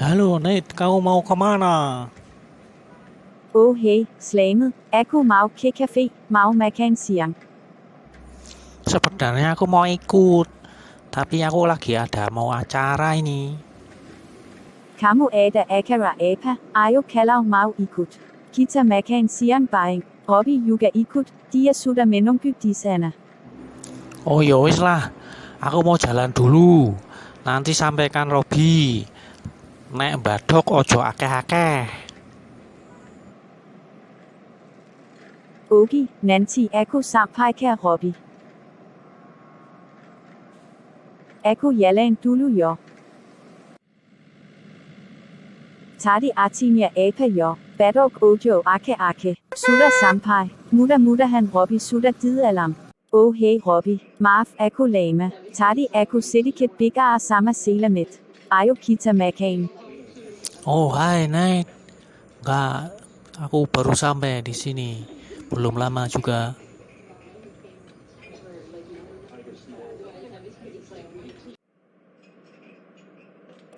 Halo Nate, kau mau kemana? Oh hey, selamat. Aku mau ke cafe, mau makan siang. Sebenarnya aku mau ikut, tapi aku lagi ada mau acara ini. Kamu ada acara apa? Ayo kalau mau ikut. Kita makan siang bareng. Robby juga ikut, dia sudah menunggu di sana. Oh ya wis lah, aku mau jalan dulu. Nanti sampaikan Robby. Nek badok ojo akeh-akeh. Ogi, nanti aku sampaikan Robby. Aku jalan dulu ya. Tadi artinya apa ya? Badok ojo akeh-akeh. Sudah sampai. Mudah-mudahan Robby sudah di dalam. Oh hey Robby, maaf aku lama. Tadi aku sedikit bicara sama Selamat. Ayo kita makan. Oh hai Nate, enggak, aku baru sampai di sini, belum lama juga.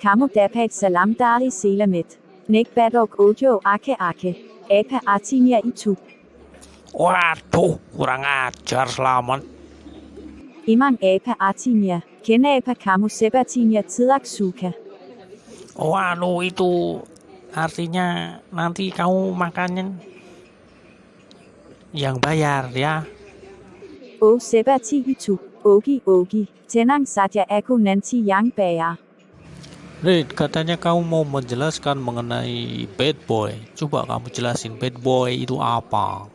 Kamu dapat salam dari Selamat. Nek badok ojo akeh-akeh. Apa artinya itu? Waduh, kurang ajar Selamat. Emang apa artinya? Kenapa kamu sepertinya tidak suka? Oh itu artinya nanti kamu makannya yang bayar ya. Oh seperti itu. Ogi. Tenang saja aku nanti yang bayar. Nate, katanya kamu mau menjelaskan mengenai bad boy. Coba kamu jelasin bad boy itu apa.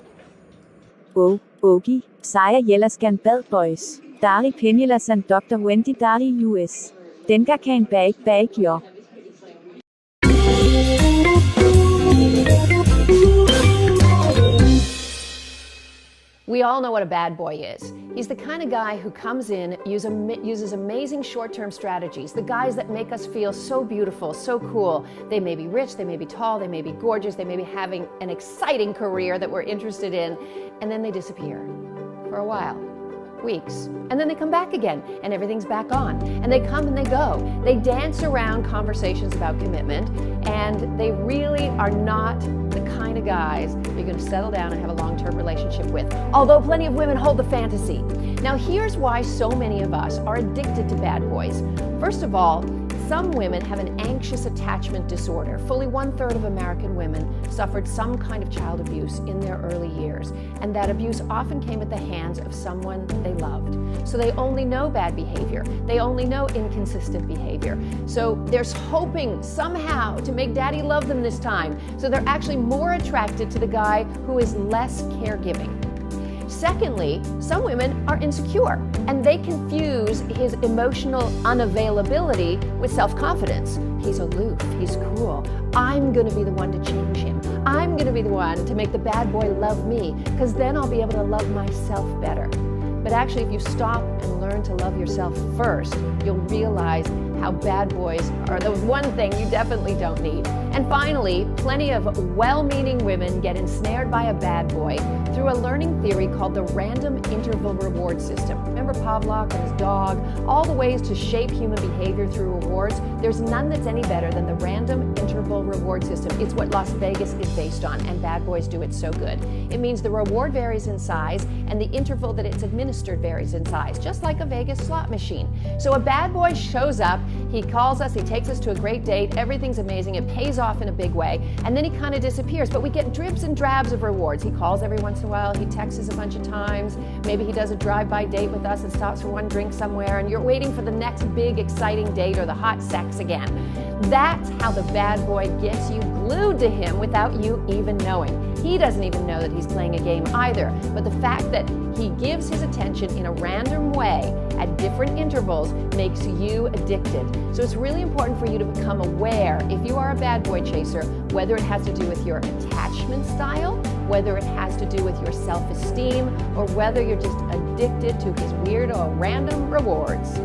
Oh, Ogi, saya jelaskan boyz. Dari penjelasan Dr. Wendy dari US. Dengarkan baik-baik ya. We all know what a bad boy is. He's the kind of guy who comes in, uses amazing short-term strategies, the guys that make us feel so beautiful, so cool. They may be rich, they may be tall, they may be gorgeous, they may be having an exciting career that we're interested in, and then they disappear for a while. Weeks. And then they come back again and everything's back on. And they come and they go. They dance around conversations about commitment, and they really are not the kind of guys you're going to settle down and have a long-term relationship with. Although plenty of women hold the fantasy. Now here's why so many of us are addicted to bad boys. First of all, some women have an anxious attachment disorder. Fully 1/3 of American women suffered some kind of child abuse in their early years, and that abuse often came at the hands of someone they loved. So they only know bad behavior. They only know inconsistent behavior. So there's hoping somehow to make daddy love them this time. So they're actually more attracted to the guy who is less caregiving. Secondly, some women are insecure and they confuse his emotional unavailability with self-confidence. He's aloof, he's cool. I'm going to be the one to change him. I'm going to be the one to make the bad boy love me, because then I'll be able to love myself better. But actually, if you stop and learn to love yourself first, you'll realize how bad boys are the one thing you definitely don't need. And finally, plenty of well-meaning women get ensnared by a bad boy through a learning theory called the random interval reward system. Remember Pavlov and his dog? All the ways to shape human behavior through rewards, there's none that's any better than the random interval reward system. It's what Las Vegas is based on, and bad boys do it so good. It means the reward varies in size, and the interval that it's administered varies in size, just like a Vegas slot machine. So a bad boy shows up, he calls us, he takes us to a great date, everything's amazing, it pays off in a big way, and then he kind of disappears, but we get dribs and drabs of rewards. He calls every once in a while, he texts us a bunch of times, maybe he does a drive-by date with us and stops for one drink somewhere, and you're waiting for the next big exciting date or the hot sex again. That's how the bad boy gets you glued to him without you even knowing. He doesn't even know that he's playing a game either, but the fact that he gives his attention in a random way at different intervals makes you addicted. So it's really important for you to become aware, if you are a bad boy chaser, whether it has to do with your attachment style, whether it has to do with your self-esteem, or whether you're just addicted to his weirdo random rewards.